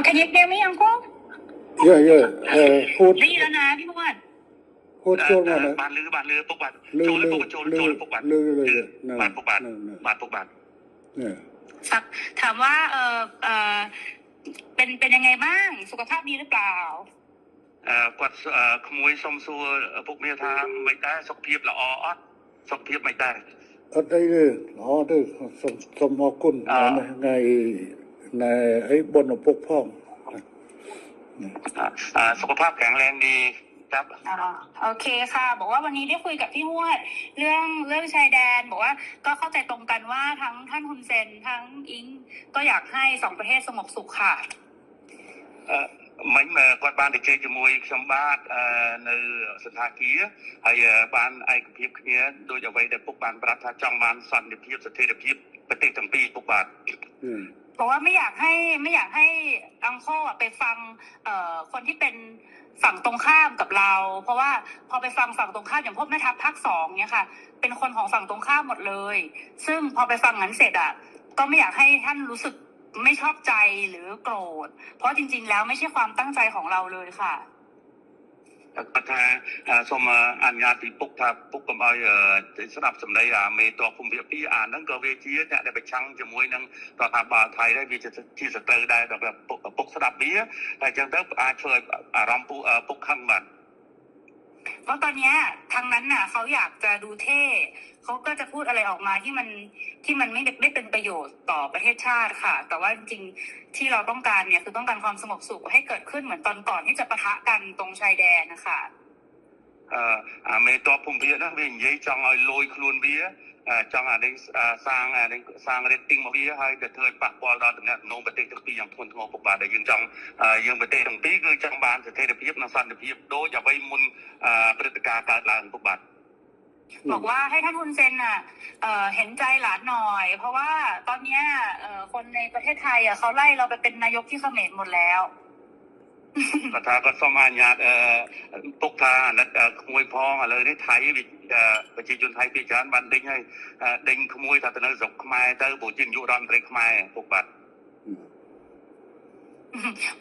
Can you hear me, Uncle? Yeah. พูด ได้ยินแล้วนะพี่มวด พูดโจรมานะ บานลือปกบัตร ลือ โจรปกบัตร บานปกบัตรบานปกบัตร เนี่ย ถามว่าเป็นยังไงบ้างสุขภาพดีหรือเปล่า គាត់ក្មួយសុំសួរពុកមានថាមិនដែរសុខភាពល្អអត់សុខភាពមិនដែរ អត់អីទេល្អទេសូមអរគុណថ្ងៃអីបុណ្យឪពុកផង សុខภาพแข็งแรงดีครับ โอเคค่ะบอกว่าวันนี้ได้คุยกับพี่มวดเรื่องชายแดนบอกว่าก็เข้าใจตรงกันว่าทั้งท่านฮุนเซนทั้งอิงก็อยากให้สองประเทศสงบสุขค่ะមិញគាត់បានទៅជែកជាមួយខ្ញុំបាទនៅសន្តាគារហើយបានឯកភាពគ្នាដោយអ្វីដែលពុកបានប្រាប់ថាចង់បានសន្តិភាពស្ថិរភាពប្រទេសទាំងពីរពុកបាទบอกว่าไม่อยากให้อังโคไปฟังคนที่เป็นฝั่งตรงข้ามกับเราเพราะว่าพอไปฟังฝั่งตรงข้ามอย่างพวกแม่ทัพภาค2เนี่ยค่ะเป็นคนของฝั่งตรงข้ามหมดเลยซึ่งพอไปฟังนั้นเสร็จก็ไม่อยากให้ท่านรู้สึกไม่ชอบใจหรือโกรธเพราะจริงๆแล้วไม่ใช่ความตั้งใจของเราเลยค่ะគាត់ថាសូមអនុញ្ញាតពីពុកថាពុកកុំឲ្យស្ដាប់សម្ដីមេតបភូមិភាគ2ហ្នឹងក៏វាជាអ្នកដែលប្រឆាំងជាមួយនឹងរដ្ឋាភិបាលថៃដែរវាជាសត្រូវដែរដល់ពុកស្ដាប់វាតែអញ្ចឹងទៅអាចធ្វើឲ្យអារម្មណ៍ពុកខឹងបាទเพราะตอนนี้ทางนั้นน่ะเขาอยากจะดูเท่เขาก็จะพูดอะไรออกมาที่มันไม่ได้เป็นประโยชน์ต่อประเทศชาติค่ะแต่ว่าจริงๆที่เราต้องการเนี่ยคือต้องการความสงบสุขให้เกิดขึ้นเหมือนตอนก่อนที่จะปะทะกันตรงชายแดนนะคะមេតបភូមិភាគហ្នឹងវានិយាយចង់ឲ្យលយខ្លួនវាចង់សាង rating មកវាហើយទៅធ្វើឲ្យប៉ះពាល់ដល់តំណែងប្រទេសទាំងពីរយ៉ាងធ្ងន់ធ្ងរពុកបាទដែលយើងប្រទេសទាំងពីរគឺចង់បានស្ថិរភាពនិងសន្តិភាពដូចអ្វីមុនព្រឹត្តិការណ៍កើតឡើងពុកបាទบอกว่าให้ท่านฮุนเซนเห็นใจหลานหน่อยเพราะว่าตอนนี้คนในประเทศไทยเขาไล่เราไปเป็นนายกที่เขมรหมดแล้วគាត់ថាគាត់សូមអនុញ្ញាតពុកថាអាណិតក្មួយផងឥឡូវនេះថៃប្រជាជនថៃពីច្រើនបានដេញហើយដេញក្មួយថាទៅនៅស្រុកខ្មែរទៅព្រោះជានាយករដ្ឋមន្ត្រីខ្មែរពុកបាទ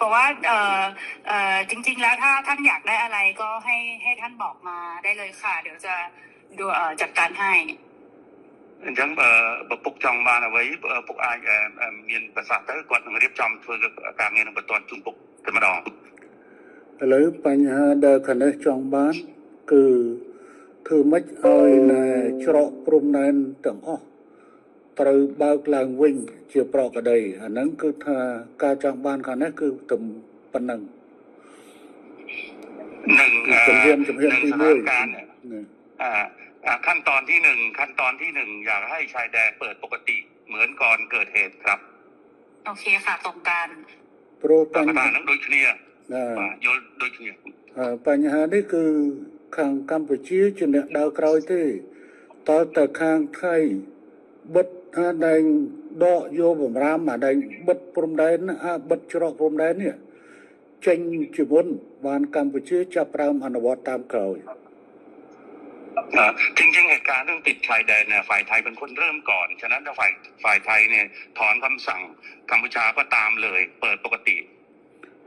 บอกว่าจริงๆแล้วถ้าท่านอยากได้อะไรก็ให้ท่านบอกมาได้เลยค่ะเดี๋ยวจะดูจัดการให้អញ្ចឹងពុកចង់បានអ្វីពុកអាចមានប្រសាសន៍ទៅគាត់នឹងរៀបចំធ្វើការងារនឹងបន្តជូនពុកតែម្ដងឥឡូវបញ្ហាដែលខាងនេះចង់បានគឺធ្វើម៉េចឲ្យច្រកព្រំដែនទាំងអស់ត្រូវបើកឡើងវិញជាប្រក្រតីអាហ្នឹងគឺថាការចង់បានខាងនេះគឺតែប៉ុណ្ណឹងនឹងជំហានទី1ขั้นตอนที่1อยากให้ชายแดนเปิดปกติเหมือนก่อนเกิดเหตุครับโอเคค่ะตรงกันព្រោះបញ្ហានឹងដូចគ្នាយល់ដូចគ្នាបញ្ហានេះគឺខាងកម្ពុជាជាអ្នកដើរក្រោយទេតើតើខាងថៃបិទដែងដកយកបំរាមដែងបិទព្រំដែនបិទច្រកព្រំដែននេះចេញជាមុនបានកម្ពុជាចាប់ផ្ដើមអនុវត្តតាមក្រោយจริงๆเหตุการณ์เรื่องปิดชายแดนเนี่ยฝ่ายไทยเป็นคนเริ่มก่อนฉะนั้นถ้าฝ่ายไทยเนี่ยถอนคำสั่งกัมพูชาก็ตามเลยเปิดปกติ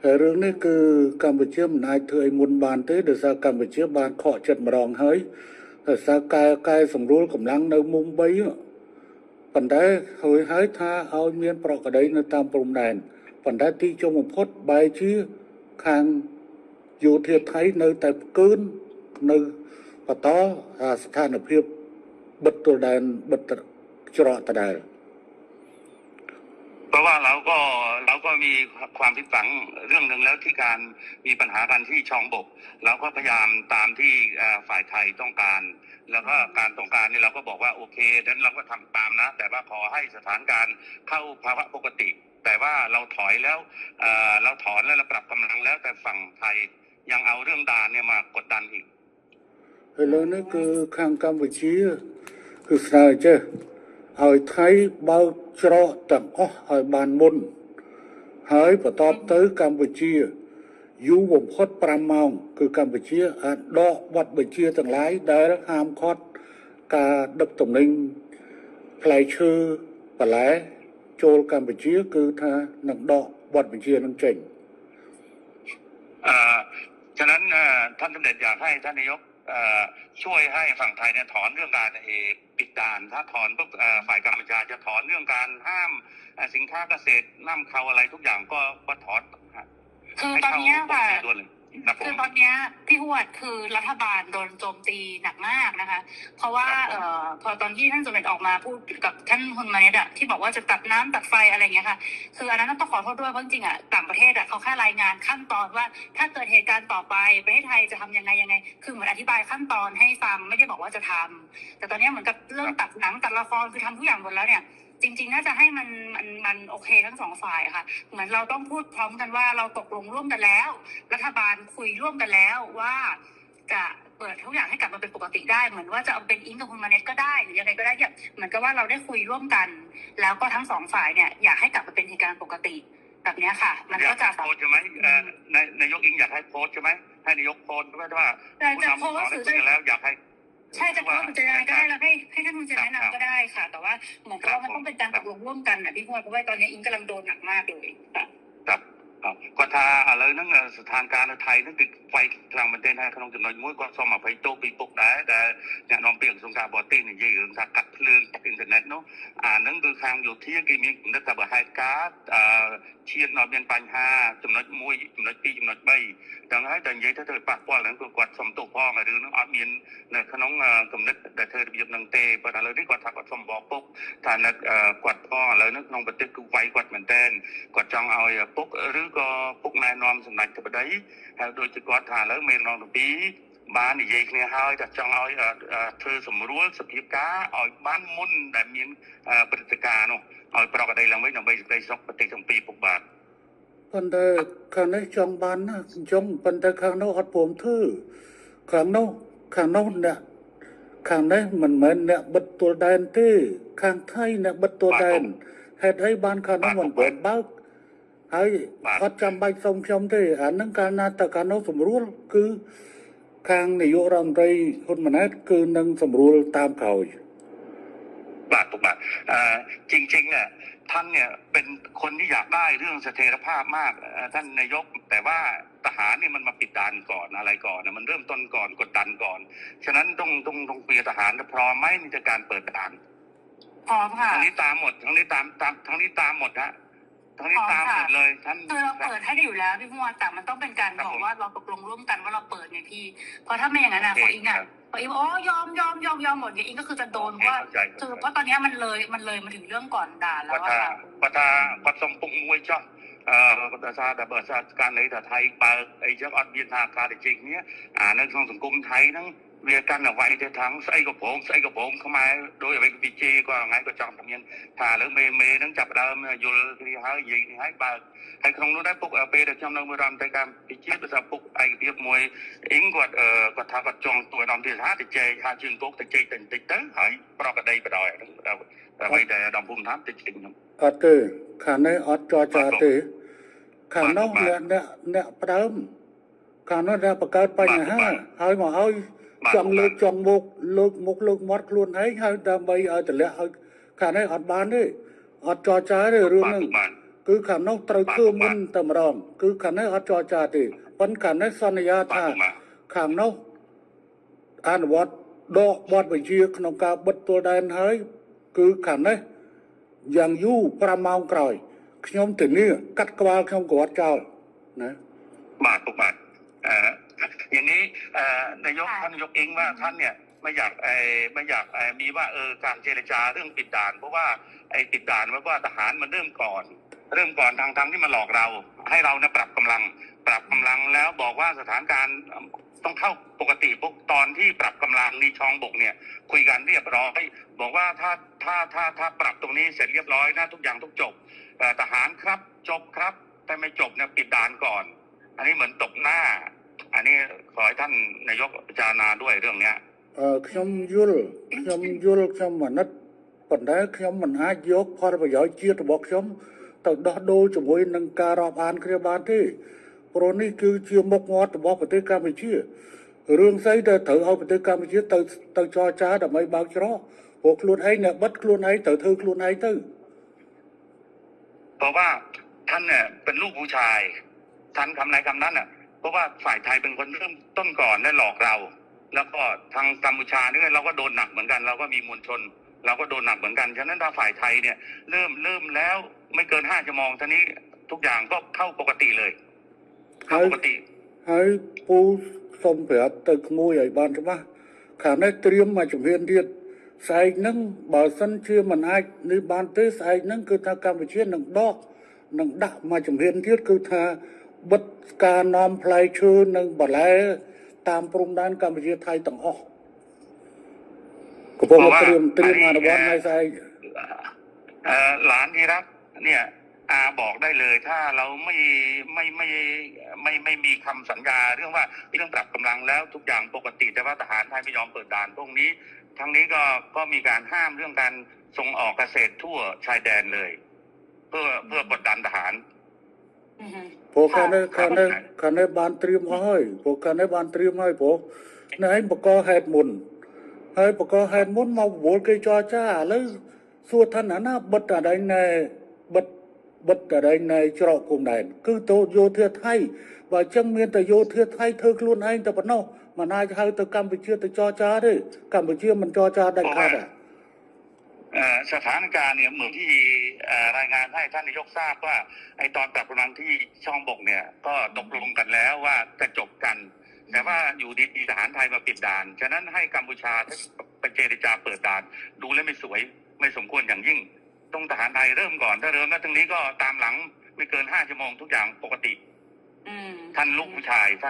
ហើយរឿងនេះគឺកម្ពុជាមិនអាចធ្វើឲ្យមុនបានទេដោយសារកម្ពុជាបានខកចិត្តម្ដងហើយដោយសារកែសម្រួលកម្លាំងនៅមុំ3ប៉ុន្តែហើយថាឲ្យមានប្រក្រតីនៅតាមព្រំដែនប៉ុន្តែទីចុងបំផុតបែរជាខាងយោធាថៃនៅតែផ្កើននៅបន្តស្ថានភាពបិទទល់ដែនបិទច្រកដដែលเพราะว่าเราก็มีความผิดหวังเรื่องนึงแล้วที่การมีปัญหากันที่ช่องบกเราก็พยายามตามที่ฝ่ายไทยต้องการแล้วก็การต้องการนี่เราก็บอกว่าโอเคนั้นเราก็ทำตามนะแต่ว่าขอให้สถานการณ์เข้าภาวะปกติแต่ว่าเราถอยแล้วเราถอนแล้วเราปรับกำลังแล้วแต่ฝั่งไทยยังเอาเรื่องด่านเนี่ยมากดดันอีกឥឡូវនេះគឺខាងកម្ពុជាគឺស្នើចេះឲ្យថៃបើកច្រកទាំងអស់ឲ្យបានមុនហើយបន្ទាប់ទៅកម្ពុជាយូរបំផុត5ម៉ោងគឺកម្ពុជាអាចដកវត្តបញ្ជាទាំងឡាយដែលហាមឃាត់ការដឹកទំនិញផ្លែឈើបន្លែចូលកម្ពុជាគឺថានឹងដក บทบัญชีนั้นเจ๋ง ฉะนั้นท่านสมเด็จอยากให้ท่านนายกช่วยให้ฝั่งไทยเนี่ยถอนเรื่องการปิดด่านถ้าถอนปุ๊บฝ่ายกัมพูชาจะถอนเรื่องการห้ามสินค้าเกษตรนำเข้าอะไรทุกอย่างก็ถอน คือตอนนี้ค่ะ คือ ตอนนี้พี่หวดคือรัฐบาลโดนโจมตีหนักมากนะคะ เพราะว่าพอตอนที่ท่านสมเด็จออกมาพูดกับท่านฮุนมาเนตอะที่บอกว่าจะตัดน้ำตัดไฟอะไรอย่างเงี้ยค่ะคืออันนั้นต้องขอโทษด้วยเพราะจริงๆอะต่างประเทศอะเขาแค่รายงานขั้นตอนว่าถ้าเกิดเหตุการณ์ต่อไปประเทศไทยจะทำยังไงคือเหมือนอธิบายขั้นตอนให้ฟังไม่ได้บอกว่าจะทำแต่ตอนนี้เหมือนกับเรื่องตัดหนังตัดละครคือทำทุกอย่างหมดแล้วเนี่ยจริงๆน่าจะให้มันโอเคทั้งสองฝ่ายค่ะเหมือนเราต้องพูดพร้อมกันว่าเราตกลงร่วมกันแล้วรัฐบาลคุยร่วมกันแล้วว่าจะเปิดทุกอย่างให้กลับมาเป็นปกติได้เหมือนว่าจะเอาเป็นอิงกับคุณมาเน็ตก็ได้หรือยังไงก็ได้เนี่ยเหมือนกับว่าเราได้คุยร่วมกัน แล้วก็ทั้งสองฝ่ายเนี่ยอยากให้กลับมาเป็นเหตุการณ์ปกติแบบนี้ค่ะมันก็จะโพสใช่ไหมนายกอิงอยากให้โพสใช่ไหมให้นายกโพสไม่ว่าผู้นำของเราได้คุยกันแล้วอยากให้ใช่จะโพสต์จะยังไงก็ได้แล้วให้ท่านคุณจะแนะนำก็ได้ค่ะ แต่ว่าเหมือนกับว่ามันต้องเป็นการตกลงร่วมกันนะพี่พวดเพราะว่าตอนนี้อิงกำลังโดนหนักมากเลยครับก็ถ้าอะไรนั่งสถานการณ์ไทยนั่นคือไฟกลางประเทศให้ขนมចំណុចមួយគាត់សូមអភ័យទោសពីពុកដែរដែលអ្នកនាំពាក្យក្រសួងការបរទេសនិយាយរឿងថាកាត់ភ្លើងអ៊ីនធឺណិតនោះអាហ្នឹងគឺខាងយោធាគេមានគំនិតថាបើហេតុការណ៍ឈានដល់មានបញ្ហាចំណុច1ចំណុច2ចំណុច3ចឹងហើយតែនិយាយទៅប៉ះពាល់ហ្នឹងគឺគាត់សុំទោសផងហើយរឿងហ្នឹងអត់មាននៅក្នុងគំនិតដែលធ្វើរបៀបហ្នឹងទេប៉ុន្តែឥឡូវនេះគាត់ថាគាត់សុំបកពុកថានៅគាត់ផងឥឡូវនេះក្នុងប្រទេសគឺវាយគាត់មែនទែនគាត់ចង់ឲ្យពុកឬក៏ពុកណែនាំសម្ដេចធិបតីហើយដូចជាគាត់ថាឥឡូវមេរងទាំងពីរបាននិយាយគ្នាហើយថាចង់ឲ្យធ្វើសម្រួលសភាពការឲ្យបានមុនដែលមានព្រឹត្តិការណ៍នោះឲ្យប្រកបដីឡើងវិញដើម្បីសេចក្តីសុខប្រទេសទាំងពីរពុកបាទប៉ុន្តែខាងនេះចង់បានណាចង់ប៉ុន្តែខាងនោះអត់ព្រមធ្វើខាងនោះអ្នកខាងនេះមិនមែនអ្នកបិទទួលដែនទេខាងថៃអ្នកបិទទួលដែនហេតុអីបានខាងនោះមិនបើកហើយអត់ចាំបាច់សុំខ្ញុំទេអានឹងកាលណាតើកាលនោះស្រួលគឺខាងនាយករដ្ឋមន្ត្រីហ៊ុនម៉ាណែតគឺនឹងស្រួលតាមក្រោយបាទពុកបាទจริงๆเนี่ยท่านเนี่ยเป็นคนที่อยากได้เรื่องเสถียรภาพมากท่านนายกแต่ว่าทหารนี่มันมาปิดด่านก่อนอะไรก่อนนะมันเริ่มต้นก่อนกดดันก่อนฉะนั้นต้องคุยกับทหารพร้อมไหมในการเปิดด่านพร้อมค่ะทั้งนี้ตามหมดทั้งนี้ตามทั้งนี้ตามหมดฮะทั้งนี้ตามหมดเลยท่านคือเราเปิดให้อยู่แล้วพี่พวดแต่มันต้องเป็นการบอกว่าเราตกลงร่วมกันว่าเราเปิดไงพี่เพราะถ้าไม่อย่างนั้นขออิงพออิงยอมหมดเนี่ยอิงก็คือจะโดนว่าคือเพราะตอนนี้มันเลยมาถึงเรื่องก่อนด่าแล้วว่าគាត់សុំពុកមួយចុះគាត់ថាតែបើការនៃថាថៃបើអីចឹងអត់មានថាការតិចគ្នាអានៅក្នុងសង្គមថៃហ្នឹងវាកាន់តែវាយទៅខាងស្អីក៏ព្រមខ្មែរដោយអ្វីក៏ពីជេគាត់ថ្ងៃក៏ចង់តែមានថាឥឡូវមេហ្នឹងចាប់ដើមយល់គ្នាហើយនិយាយនេះហើយបើហើយក្នុងនោះដែរពុកពេលដែលខ្ញុំនៅមួយរដ្ឋមន្ត្រីកម្ពុជាភាសាពុកឯកភាពមួយអ៊ីងគាត់ថាគាត់ចង់ទួយដំទីថាទៅជេថាជើងគោកទៅជេបន្តិចទៅហើយប្រកដីបដ ாய் ហ្នឹងដើម្បីតែដំភូមិឋានទៅជិះខ្ញុំអត់ទេខាងនេះអត់ចរចាទេខាងនោះអ្នកផ្ដើមខាងនោះដែលបង្កើតបញ្ហាហើយមកឲ្យចង់លើកមុខលើកមាត់ខ្លួនឯងហើយដើម្បីឲ្យតម្លាក់ឲ្យខាងនេះអត់បានទេអត់ចរចាទេរឿងហ្នឹងគឺខាងនោះត្រូវធ្វើមុនតែម្ដងគឺខាងនេះអត់ចរចាទេប៉ុន្តែខាងនេះសន្យាថាខាងនោះអនុវត្តដកបទបញ្ជាក្នុងការបិទទួលដែនហើយគឺខាងនេះយ៉ាងយូរ5ម៉ោងក្រោយខ្ញុំទៅនេះកាត់ក្បាលខ្ញុំក៏អត់ចោលណាបាទពុកបាទอย่างนี้นายกท่านนายกเองว่าท่านเนี่ยไม่อยากมีว่าการเจรจาเรื่องปิดด่านเพราะว่าไอ้ปิดด่านว่าทหารมันเริ่มก่อนทางที่มันหลอกเราให้เราเนี่ยปรับกำลังแล้วบอกว่าสถานการณ์ต้องเข้าปกติพวกตอนที่ปรับกำลังนี่ชองบกเนี่ยคุยกันเรียบร้อยบอกว่าถ้าปรับตรงนี้เสร็จเรียบร้อยนะทุกอย่างต้องจบทหารครับจบครับแต่ไม่จบเนี่ยปิดด่านก่อนอันนี้เหมือนตบหน้าอันนี้ขอให้ท่านนายกพิจารณาด้วยเรื่องเนี้ยខ្ញុំយល់ខ្ញុំអាណិតប៉ុន្តែខ្ញុំមិនអាចយកផលប្រយោជន៍ជាតិរបស់ខ្ញុំទៅដោះដូរជាមួយនឹងការរាប់អានគ្នាបានទេព្រោះនេះគឺជាមុខមាត់របស់ប្រទេសកម្ពុជារឿងស្អីដែលត្រូវឲ្យប្រទេសកម្ពុជាទៅចរចាដើម្បីបើកច្រកព្រោះខ្លួនឯងអ្នកបិទខ្លួនឯងត្រូវធ្វើខ្លួនឯងទៅเพราะว่า ท่านเนี่ยเป็นลูกผู้ชายท่านคำไหนคำนั้นเพราะว่าฝ่ายไทยเป็นคนเริ่มต้นก่อนได้หลอกเรา แล้วก็ทางกัมพูชาเนี่ยเราก็โดนหนักเหมือนกันเราก็มีมวลชนเราก็โดนหนักเหมือนกันฉะนั้นถ้าฝ่ายไทยเนี่ยเริ่มแล้วไม่เกิน5 ชั่วโมงท่านี้ทุกอย่างก็เข้าปกติเลยเข้าปกติហើយពូសូមប្រាប់ទៅក្មួយឲ្យបានច្បាស់ខាងនេះត្រៀមមកជំហានទៀតស្អែកហ្នឹងបើសិនជាមិនអាចនេះបានទេស្អែកហ្នឹងគឺថាកម្ពុជានឹងដាក់មកជំហានទៀតគឺថាបិទការនាំផ្លែឈើនិងបន្លែតាមព្រំដែនកម្ពុជាថៃទាំងអស់កំពុងត្រៀមអនុវត្តនៅស្អែកหลานที่รักเนี่ยอาบอกได้เลยถ้าเราไม่มีคำสัญญาเรื่องว่าเรื่องปรับกำลังแล้วทุกอย่างปกติแต่ว่าทหารไทยไม่ยอมเปิดด่านพวกนี้ทั้งนี้ก็มีการห้ามเรื่องการส่งออกเกษตรทั่วชายแดนเลยเพื่อกดดันทหารព្រោះខាងនេះបានត្រៀមអស់ហើយព្រោះខាងនេះបានត្រៀមហើយព្រោះនៅឯបកហេតុមុនហើយបកហេតុមុនមកវល់គេចរចាឥឡូវសួរថាណាបិទអីណែបិទអីណែច្រកគុំដែនគឺទៅយោធាថៃបើអញ្ចឹងមានតែយោធាថៃធ្វើខ្លួនឯងតែប៉ុណ្ណោះមិនអាចហៅទៅកម្ពុជាទៅចរចាទេកម្ពុជាមិនចរចាដាច់ខាតสถานการณ์เนี่ยเหมือนที่รายงานให้ท่านนายกทราบว่าไอตอนปรับกำลังที่ช่องบกเนี่ยก็ตกลงกันแล้วว่าจะจบกันแต่ว่าอยู่ดีๆทหารไทยมาปิดด่านฉะนั้นให้กัมพูชาไปเจรจาเปิดด่านดูแล้วไม่สวยไม่สมควรอย่างยิ่งต้องทหารไทยเริ่มก่อนถ้าเริ่มแล้วตรงนี้ก็ตามหลังไม่เกิน5 ชั่วโมงทุกอย่างปกติท่านลูกผู้ชายท่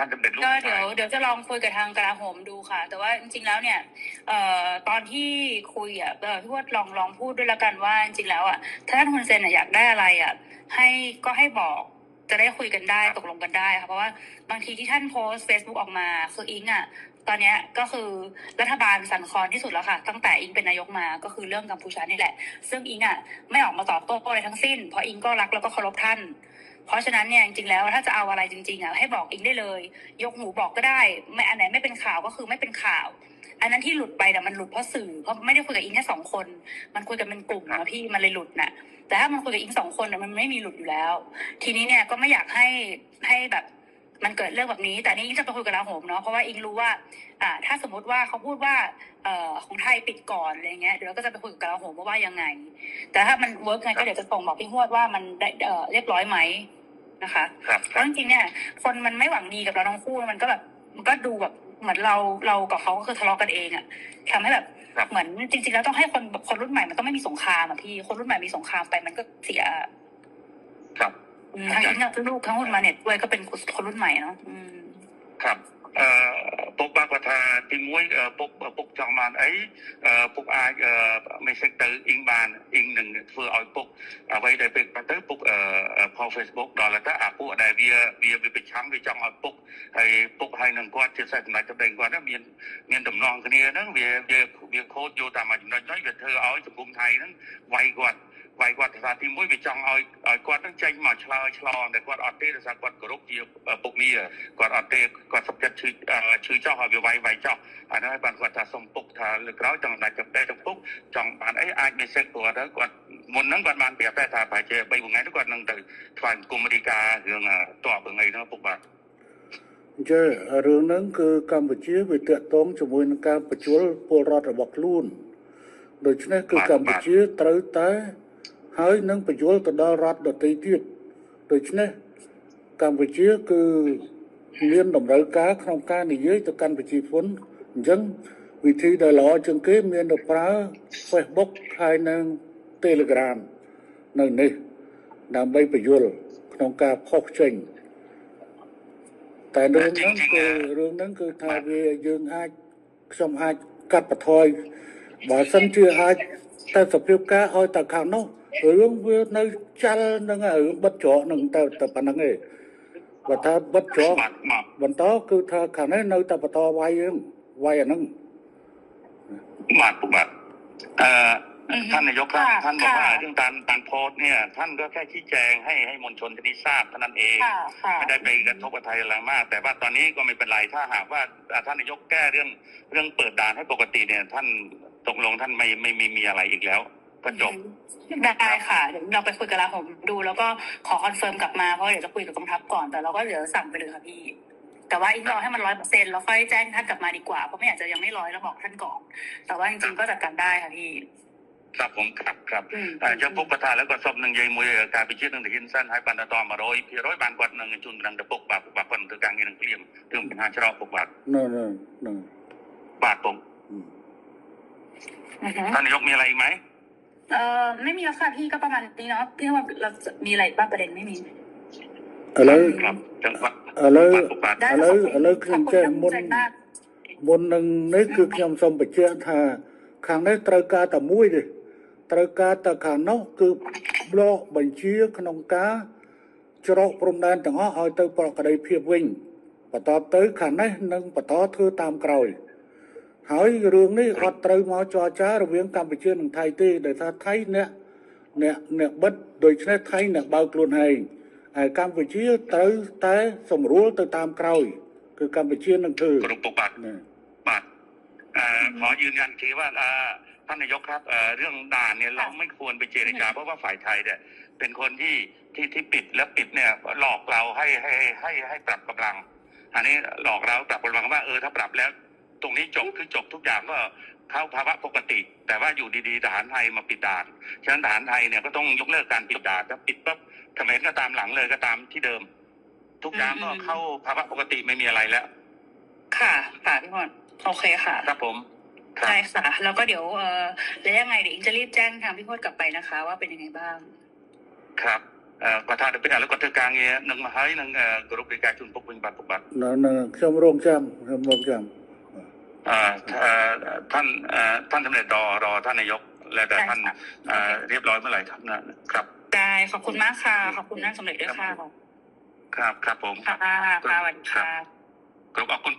านจะเป็นลูกก็เดี๋ยวจะลองคุยกับทางกลาโหมดูค่ะแต่ว่าจริงๆแล้วเนี่ยตอนที่คุยพี่ว่าลองพูดด้วยละกันว่าจริงๆแล้วถ้าท่านฮุนเซนอยากได้อะไรให้บอกจะได้คุยกันได้ตกลงกันได้ค่ะเพราะว่าบางทีที่ท่านโพสต์ Facebook ออกมาคืออิงตอนนี้ก็คือรัฐบาลสั่นคลอนที่สุดแล้วค่ะตั้งแต่อิงเป็นนายกมาก็คือเรื่องกัมพูชานี่แหละซึ่งอิงไม่ออกมาตอบโต้อะไรทั้งสิ้นเพราะอิงก็รักแล้วก็เคารพท่านเพราะฉะนั้นเนี่ยจริงๆแล้วถ้าจะเอาอะไรจริงๆให้บอกอิงได้เลยยกหูบอกก็ได้ไม่อันไหนไม่เป็นข่าวก็คือไม่เป็นข่าวอันนั้นที่หลุดไปมันหลุดเพราะสื่อเพราะไม่ได้คุยกับอิงแค่2 คนมันคุยกันเป็นกลุ่มนะพี่มันเลยหลุดน่ะแต่ถ้ามันคุยกับอิง2 คนมันไม่มีหลุดอยู่แล้วทีนี้เนี่ยก็ไม่อยากให้แบบมันเกิดเรื่องแบบนี้แต่นี่อิงจะไปคุยกับลาโหมเนาะเพราะว่าอิงรู้ว่าถ้าสมมติว่าเขาพูดว่าของไทยปิดก่อนอะไรเงี้ยเดี๋ยวก็จะไปคุยกับกลาโหมว่ายังไงแต่ถ้ามันเวิร์กไงก็เดี๋ยวจะส่งบอกพี่ฮวดว่ามันได้เรียบร้อยไหมนะคะเพราะจริงๆเนี่ยคนมันไม่หวังดีกับเราทั้งคู่มันก็ดูแบบเหมือนเรากับเขาก็คือทะเลาะกันเองทำให้แบบเหมือนจริงๆแล้วต้องให้คนรุ่นใหม่มันต้องไม่มีสงครามพี่คนรุ่นใหม่มีสงครามไปมันก็เสียครับทั้งอิงกับลูกทั้งหุ้นมาเน็ตด้วยก็เป็นคนรุ่นใหม่เนาะครับពុកបាក់គាត់ថាទី1ពុកចង់បានអីពុកអាចមេសេចទៅអ៊ីងបានអ៊ីងនឹងធ្វើឲ្យពុកអ្វីដែលពេលទៅពុកផុស Facebook ដល់តែអាពួកដែលវាប្រឆាំងវាចង់ឲ្យពុកហើយនឹងគាត់ជាសិស្សសម្ដេចទៅគាត់មានដំណងគ្នាហ្នឹងវាខូចយកតាមចំណុចហ្នឹងវាធ្វើឲ្យសង្គមថៃហ្នឹងវាយគាត់ថាទី1វាចង់ឲ្យគាត់នឹងចេញមកឆ្លើយឆ្លងតែគាត់អត់ទេដោយសារគាត់គោរពជាពុកមាគាត់អត់ទេគាត់សុខចិត្តឈឺចោះឲ្យវាវាយចោះអានោះហើយបានគាត់ថាសុំពុកថាលើក្រោយចង់ដាច់ចំតែពុកចង់បានអីអាចមេសេចគាត់ទៅគាត់មុនហ្នឹងគាត់បានប្រាប់ថាប្រហែលជា3 ថ្ងៃទៅគាត់នឹងទៅថ្វាយគុំរីការឿងតបរឿងអីហ្នឹងពុកបាទចារឿងហ្នឹងគឺកម្ពុជាវាតាក់ទងជាមួយនឹងការបញ្ជូលពលរដ្ឋរបស់ខ្លួនដូច្នេះគឺកម្ពុជាត្រូវតែហើយនឹងបញ្យល់ទៅដល់រដ្ឋដទៃទៀតដូច្នេះកម្ពុជាគឺមានតម្រូវការក្នុងការនិយាយទៅកាន់ប្រជាជនអញ្ចឹងវិធីដែលល្អជាងគេមានទៅប្រើ Facebook ហើយនឹង Telegram នៅនេះដើម្បីបញ្យល់ក្នុងការផុសចេញតែរឿងហ្នឹងគឺថាវាយើងខ្ញុំអាចកាត់បន្ថយបើសិនជាអាចតែសភាពការឲ្យតែខាងនោះរឿងវានៅចាល់នឹងរឿងបិទច្រកនឹងទៅប៉ុណ្្នឹងឯងបើថាបិទច្រកបន្តគឺថាខាងនេះនៅតែបន្តវាយអាហ្នឹងបាទท่านนายกครับท่านบอกว่าเรื่องการโพสต์เนี่ยท่านก็แค่ชี้แจงให้มวลชนที่นี้ทราบเท่านั้นเองไม่ได้ไปกระทบกับไทยอะไรมากแต่ว่าตอนนี้ก็ไม่เป็นไรถ้าหากว่าท่านนายกแก้เรื่องเปิดด่านให้ปกติเนี่ยท่านตกลงท่านไม่มีอะไรอีกแล้ว ก็จบ ได้ค่ะเดี๋ยวเราไปคุยกับลาผมดูแล้วก็ขอคอนเฟิร์มกลับมาเพราะเดี๋ยวจะคุยกับกองทัพก่อนแต่เราก็เดี๋ยวสั่งไปเลยค่ะพี่แต่ว่าอีกรอให้มัน100%แล้วค่อยแจ้งท่านกลับมาดีกว่าเพราะไม่อยากจะยังไม่100แล้วบอกท่านก่อนแต่ว่าจริงๆก็จัดการได้ค่ะพี่ ครับผมครับจะพบประธานแล้วก็สอบหนึ่งยัยมวยการไปเชื่อหนึ่งถึงหินสั้นให้ปันตอมา100บานกว่าหนึ่งจุนดังจะปกบาทคนถือกลางเงินเกลี่ยมถึงเป็น5ชรอปกบาท นั่น บาทผมท่านนายกมีอะไรอีกไหมไม่มีแล้วค่ะพี่ก็ประมาณนี้เนาะพี่ว่าเราจะมีอะไรบ้างประเด็นไม่มี อะไร ครับจังหวัด อะไร บาท อะไรខ្ញុំចេះមុននឹងនេះគឺខ្ញុំសូមបញ្ជាក់ថាខាងនេះត្រូវការតែមួយទេត្រូវការតែខាងនោះគឺប្លក់បញ្ជាក្នុងការច្រកព្រំដែនទាំងអស់ឲ្យទៅប្រកបភាពវិញបន្តទៅខាងនេះនឹងបន្តធ្វើតាមក្រោយហើយរឿងនេះអត់ត្រូវមកចរចារវាងកម្ពុជានិងថៃទេដោយថាថៃអ្នកបិទដូច្នេះថៃអ្នកបើកខ្លួនឯងហើយកម្ពុជាត្រូវតែសម្រួលទៅតាមក្រោយគឺកម្ពុជានឹងធ្វើ กรุ๊ปบาทขอยืนยันทีว่าท่านนายกครับเรื่องด่านเนี่ยเราไม่ควรไปเจรจาเพราะว่าฝ่ายไทยเนี่ยเป็นคนที่ปิดแล้วปิดเนี่ยหลอกเราให้ปรับกำลังอันนี้หลอกเราปรับกำลังว่าถ้าปรับแล้วตรงนี้จบคือจบทุกอย่างก็เข้าภาวะปกติแต่ว่าอยู่ดีๆทหารไทยมาปิดด่านฉะนั้นทหารไทยเนี่ยก็ต้องยกเลิกการปิดด่านถ้าปิดปั๊บเขมรก็ตามหลังเลยก็ตามที่เดิมทุกอย่างก็เข้าภาวะปกติไม่มีอะไรแล้วค่ะพี่พรโอเคค่ะครับผมใช่ค่ะแล้วก็เดี๋ยวแล้วยังไงเดี๋ยวอิงจะรีบแจ้งทางพี่พจน์กลับไปนะคะว่าเป็นยังไงบ้างครับก็ถ้าเป็นอะไรก็ถือกลางเงี้ยหนึ่งมาให้หนึ่งกรุ๊ปในการชุนปกปิงบัตรปกบัตรខ្ញុំរងចាំท่านสำเร็จรอท่านนายกและแต่ท่านเรียบร้อยเมื่อไหร่ครับได้ขอบคุณมากค่ะขอบคุณท่านสำเร็จด้วยค่ะครับผมค่ะสวัสดีค่ะขอบคุณ